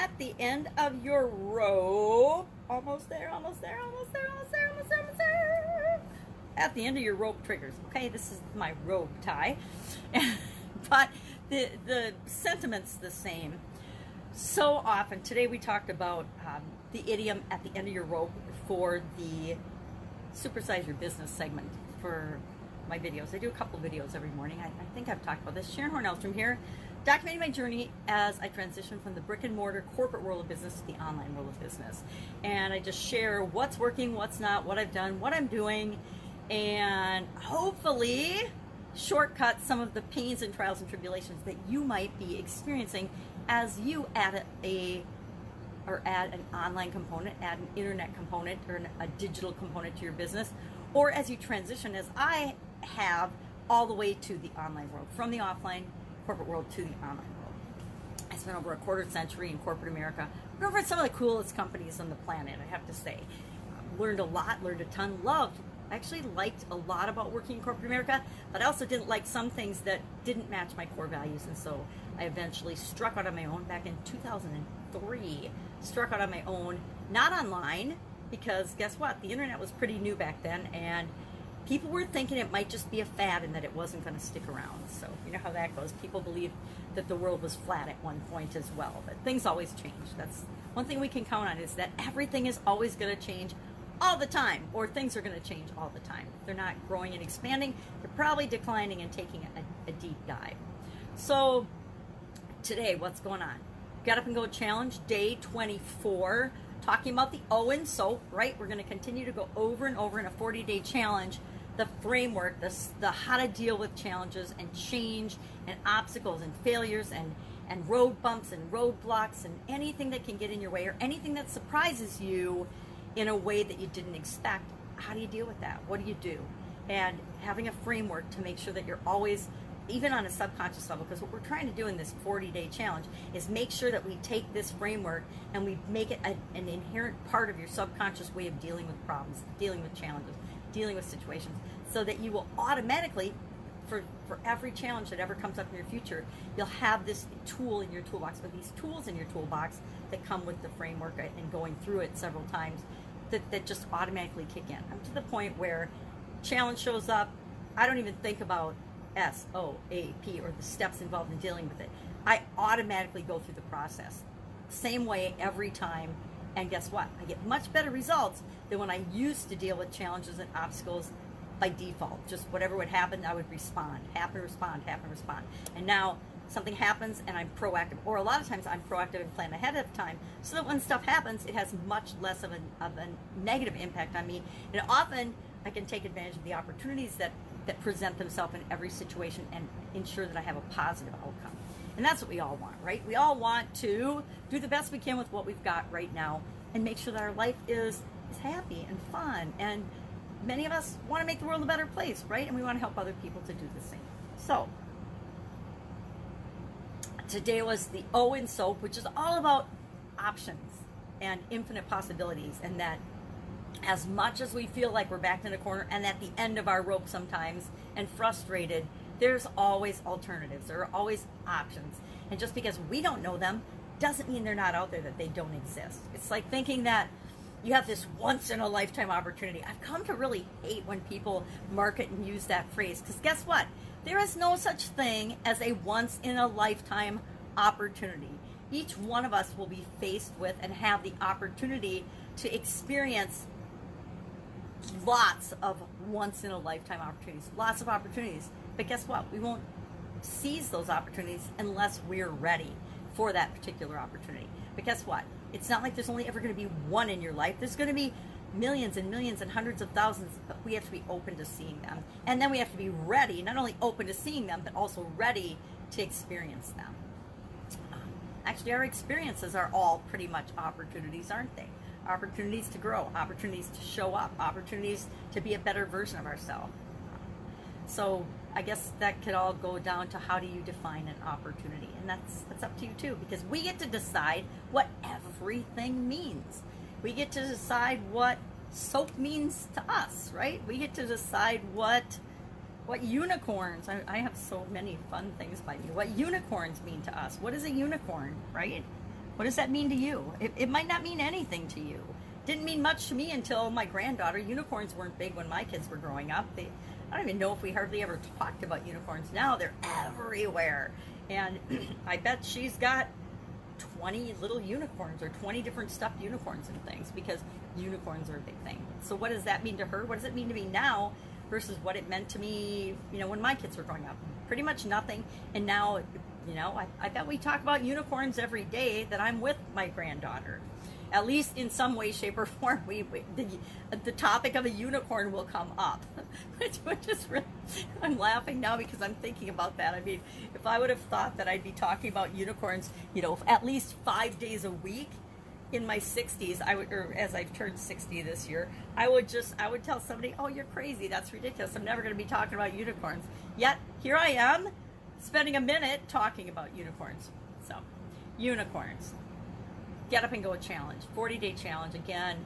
at the end of your rope. Almost there, almost there, almost there, almost there, almost there, almost there. At the end of your rope triggers. Okay, this is my rope tie. But the sentiment's the same. So often, today we talked about the idiom at the end of your rope for the Supersize Your Business segment for my videos. I do a couple of videos every morning. I think I've talked about this. Horne-Ellstrom here, documenting my journey as I transition from the brick and mortar corporate world of business to the online world of business. And I just share what's working, what's not, what I've done, what I'm doing, and hopefully shortcut some of the pains and trials and tribulations that you might be experiencing as you add add an online component, add an internet component, or a digital component to your business, or as you transition, as I have, all the way to the online world, from the offline corporate world to the online world. I spent over a quarter century in corporate America, working for some of the coolest companies on the planet, I have to say. Learned a lot, learned a ton, I actually liked a lot about working in corporate America, but I also didn't like some things that didn't match my core values, and so I eventually struck out on my own back in 2003. Struck out on my own, not online, because guess what? The internet was pretty new back then, and people were thinking it might just be a fad and that it wasn't going to stick around. So you know how that goes. People believed that the world was flat at one point as well, but things always change. That's one thing we can count on, is that everything is always going to change all the time, or things are going to change all the time. If they're not growing and expanding, they're probably declining and taking a deep dive. So today, what's going on? Get Up and Go Challenge, day 24, talking about the Owen soap, right? We're going to continue to go over and over in a 40-day challenge, the framework, the how to deal with challenges and change and obstacles and failures and road bumps and roadblocks and anything that can get in your way, or anything that surprises you in a way that you didn't expect. How do you deal with that? What do you do? And having a framework to make sure that you're always, even on a subconscious level, because what we're trying to do in this 40-day challenge is make sure that we take this framework and we make it an inherent part of your subconscious way of dealing with problems, dealing with challenges, dealing with situations, so that you will automatically, for every challenge that ever comes up in your future, you'll have this tool in your toolbox, or these tools in your toolbox that come with the framework and going through it several times that just automatically kick in. I'm to the point where challenge shows up, I don't even think about SOAP or the steps involved in dealing with it. I automatically go through the process. Same way every time. And guess what? I get much better results than when I used to deal with challenges and obstacles by default. Just whatever would happen, I would respond. Happen, respond, happen, respond. And now something happens and I'm proactive. Or a lot of times I'm proactive and plan ahead of time, so that when stuff happens, it has much less of a negative impact on me. And often I can take advantage of the opportunities that present themselves in every situation and ensure that I have a positive outcome. And that's what we all want, right? We all want to do the best we can with what we've got right now and make sure that our life is happy and fun. And many of us want to make the world a better place, right? And we want to help other people to do the same. So today was the Owen soap, which is all about options and infinite possibilities, and that as much as we feel like we're backed in a corner and at the end of our rope sometimes and frustrated, there's always alternatives. There are always options. And just because we don't know them doesn't mean they're not out there, that they don't exist. It's like thinking that you have this once-in-a-lifetime opportunity. I've come to really hate when people market and use that phrase, because guess what? There is no such thing as a once-in-a-lifetime opportunity. Each one of us will be faced with and have the opportunity to experience lots of once-in-a-lifetime opportunities, lots of opportunities. But guess what? We won't seize those opportunities unless we're ready for that particular opportunity. But guess what? It's not like there's only ever going to be one in your life. There's going to be millions and millions and hundreds of thousands, but we have to be open to seeing them. And then we have to be ready, not only open to seeing them, but also ready to experience them. Actually, our experiences are all pretty much opportunities, aren't they? Opportunities to grow, opportunities to show up, opportunities to be a better version of ourselves. So I guess that could all go down to, how do you define an opportunity? And that's up to you too, because we get to decide what everything means. We get to decide what soap means to us, right? We get to decide what unicorns, I have so many fun things by me, what unicorns mean to us. What is a unicorn, right? What does that mean to you? It might not mean anything to you. Didn't mean much to me until my granddaughter. Unicorns weren't big when my kids were growing up. I don't even know if we hardly ever talked about unicorns. Now they're everywhere. And I bet she's got 20 little unicorns or 20 different stuffed unicorns and things, because unicorns are a big thing. So what does that mean to her? What does it mean to me now versus what it meant to me, when my kids were growing up? Pretty much nothing. And now, I bet we talk about unicorns every day that I'm with my granddaughter. At least in some way, shape, or form, the topic of a unicorn will come up. Which is really, I'm laughing now because I'm thinking about that. I mean, if I would have thought that I'd be talking about unicorns, at least 5 days a week in my 60s, or as I've turned 60 this year, I would tell somebody, "Oh, you're crazy. That's ridiculous. I'm never going to be talking about unicorns." Yet here I am, spending a minute talking about unicorns. So, unicorns. Get Up and Go challenge, 40-day challenge. Again,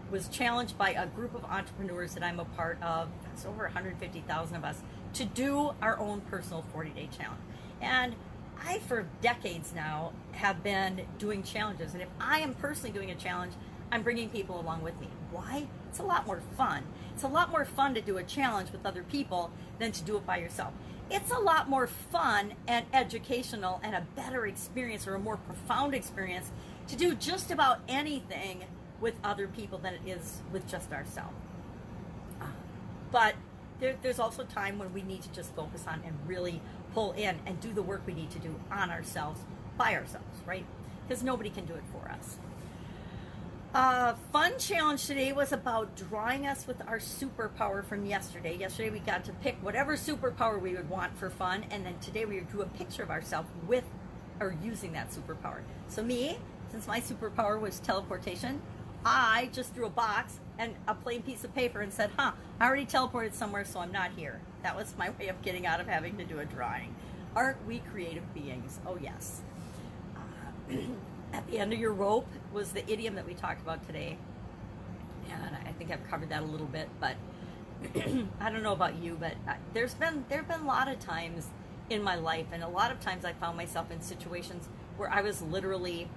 was challenged by a group of entrepreneurs that I'm a part of. It's over 150,000 of us to do our own personal 40-day challenge. And I, for decades now, have been doing challenges. And if I am personally doing a challenge, I'm bringing people along with me. Why? It's a lot more fun. It's a lot more fun to do a challenge with other people than to do it by yourself. It's a lot more fun and educational and a better experience, or a more profound experience, to do just about anything with other people than it is with just ourselves. But there's also time when we need to just focus on and really pull in and do the work we need to do on ourselves, by ourselves, right? Because nobody can do it for us. Fun challenge today was about drawing us with our superpower from yesterday. Yesterday we got to pick whatever superpower we would want for fun, and then today we drew a picture of ourselves with or using that superpower. So me, since my superpower was teleportation, I just drew a box and a plain piece of paper and said, I already teleported somewhere, so I'm not here. That was my way of getting out of having to do a drawing. Aren't we creative beings? Oh, yes. At the end of your rope was the idiom that we talked about today. And I think I've covered that a little bit, but I don't know about you, but there have been a lot of times in my life, and a lot of times I found myself in situations where I was literally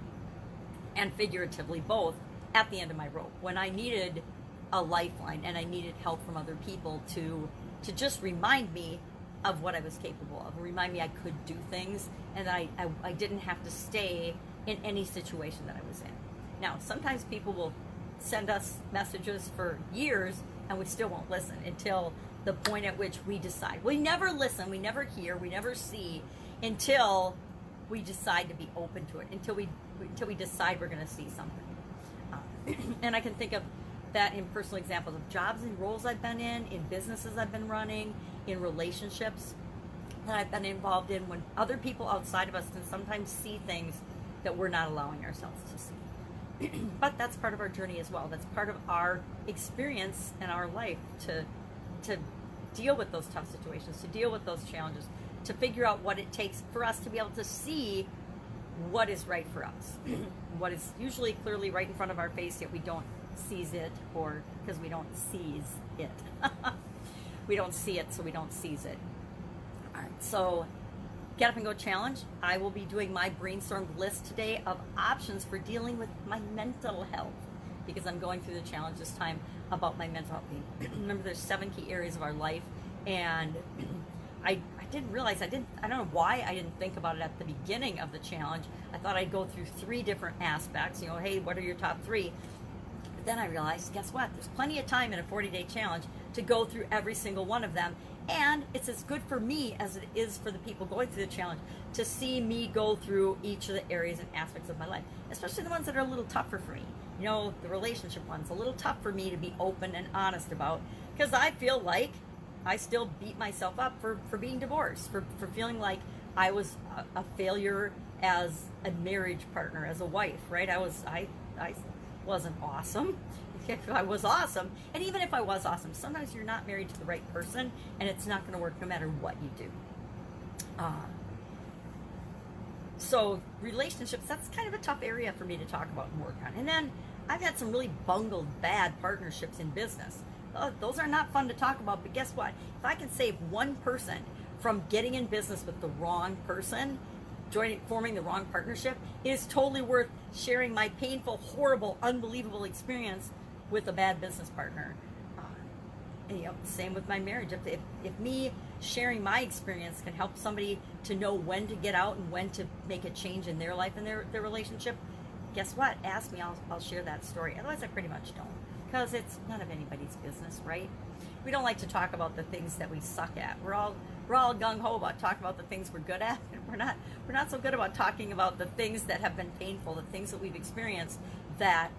and figuratively both at the end of my rope, when I needed a lifeline and I needed help from other people to just remind me of what I was capable of, remind me I could do things, and I didn't have to stay in any situation that I was in. Now, sometimes people will send us messages for years and we still won't listen until the point at which we decide. We never listen, we never hear, we never see until we decide to be open to it, until we decide we're going to see something. And I can think of that in personal examples of jobs and roles I've been in businesses I've been running, in relationships that I've been involved in, when other people outside of us can sometimes see things that we're not allowing ourselves to see. But that's part of our journey as well. That's part of our experience in our life to deal with those tough situations, to deal with those challenges, to figure out what it takes for us to be able to see what is right for us, what is usually clearly right in front of our face, yet we don't seize it, or because we don't seize it. We don't see it, so we don't seize it. All right, so Get Up and Go challenge. I will be doing my brainstormed list today of options for dealing with my mental health, because I'm going through the challenge this time about my mental health. Remember, there's 7 key areas of our life, and I didn't realize, I don't know why I didn't think about it at the beginning of the challenge. I thought I'd go through 3 different aspects, hey, what are your top 3? But then I realized, guess what? There's plenty of time in a 40-day challenge to go through every single one of them. And it's as good for me as it is for the people going through the challenge to see me go through each of the areas and aspects of my life, especially the ones that are a little tougher for me. The relationship ones, a little tough for me to be open and honest about, because I feel like I still beat myself up for being divorced, for feeling like I was a failure as a marriage partner, as a wife, right? I wasn't awesome. If I was awesome, and even if I was awesome, sometimes you're not married to the right person, and it's not going to work no matter what you do. So relationships, that's kind of a tough area for me to talk about and work on. And then I've had some really bungled bad partnerships in business. Those are not fun to talk about, but guess what? If I can save one person from getting in business with the wrong person, forming the wrong partnership, it is totally worth sharing my painful, horrible, unbelievable experience with a bad business partner. And, same with my marriage. If me sharing my experience can help somebody to know when to get out and when to make a change in their life and their relationship, guess what? Ask me, I'll share that story. Otherwise, I pretty much don't, because it's none of anybody's business, right? We don't like to talk about the things that we suck at. We're all gung-ho about talking about the things we're good at, and we're not so good about talking about the things that have been painful, the things that we've experienced that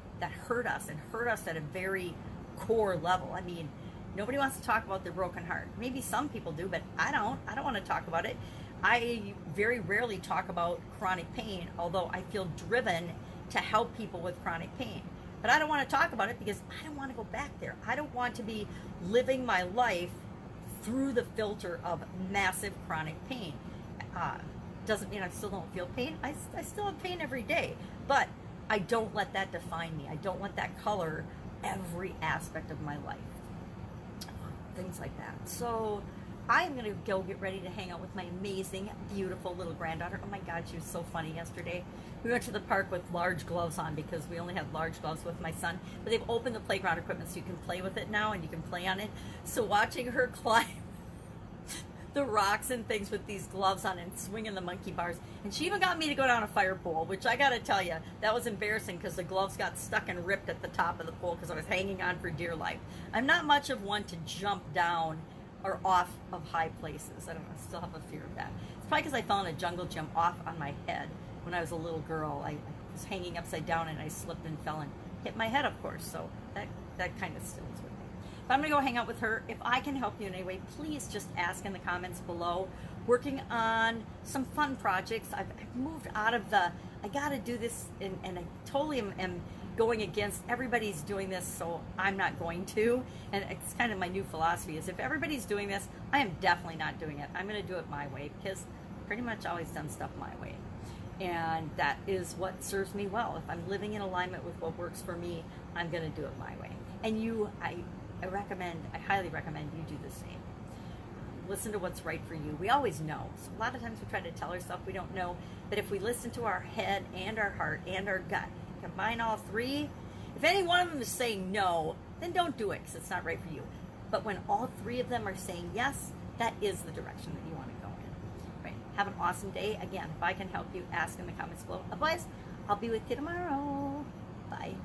hurt us and hurt us at a very core level. I mean, nobody wants to talk about their broken heart. Maybe some people do, but I don't want to talk about it. I very rarely talk about chronic pain, although I feel driven to help people with chronic pain. But I don't want to talk about it because I don't want to go back there. I don't want to be living my life through the filter of massive chronic pain. Doesn't mean I still don't feel pain. I still have pain every day, but I don't let that define me. I don't let that color every aspect of my life. Things like that. So I am going to go get ready to hang out with my amazing, beautiful little granddaughter. Oh my God, she was so funny yesterday. We went to the park with large gloves on because we only had large gloves with my son. But they've opened the playground equipment so you can play with it now and you can play on it. So watching her climb the rocks and things with these gloves on and swinging the monkey bars. And she even got me to go down a fire pole, which I got to tell you, that was embarrassing because the gloves got stuck and ripped at the top of the pole because I was hanging on for dear life. I'm not much of one to jump down or off of high places. I don't know, I still have a fear of that. It's probably because I fell in a jungle gym off on my head when I was a little girl. I was hanging upside down and I slipped and fell and hit my head, of course, so that kind of stills with me. But I'm going to go hang out with her. If I can help you in any way, please just ask in the comments below. Working on some fun projects. I've moved out of the, I got to do this, and I totally am going against everybody's doing this, so I'm not going to. And it's kind of my new philosophy is if everybody's doing this, I am definitely not doing it. I'm going to do it my way because I've pretty much always done stuff my way. And that is what serves me well. If I'm living in alignment with what works for me, I'm going to do it my way. And I highly recommend you do the same. Listen to what's right for you. We always know. So a lot of times we try to tell ourselves we don't know, but if we listen to our head and our heart and our gut, combine all three, if any one of them is saying no, then don't do it because it's not right for you. But when all three of them are saying yes, that is the direction that you want to go in. Right? Have an awesome day. Again, if I can help you, ask in the comments below. Otherwise, I'll be with you tomorrow. Bye.